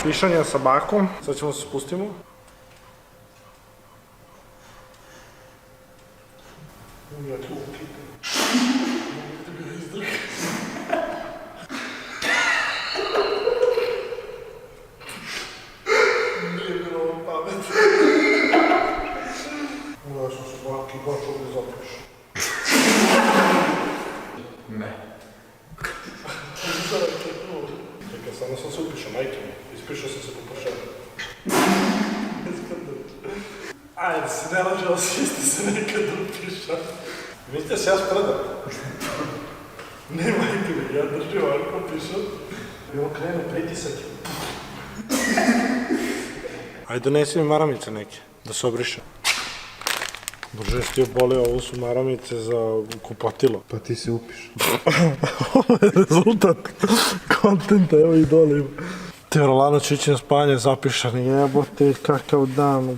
pišanja sa bakom. Sad ćemo se spustimo. Nije bilo ovo pamet. Ugledao sam se bak i baš ovdje zapišao. Ne. Čekaj, samo sam se upišao, majke mi. Ispišao sam se po pošenu. Ajde, si ne lađe, osvijesti se nekad upišao. Mislite se ja spredam? Ne, majke mi, ja držim ovako pišao. I ovo krenu pritisak. Ajde, donesi mi maramice neke, da se obriše. Bože, što je bolio, ovo su maramice za kupatilo. Pa ti se upiš. Ovo je rezultat kontenta, evo i dole ima. Te Rolano će ići na spanje zapišan, jebote, kakav dan.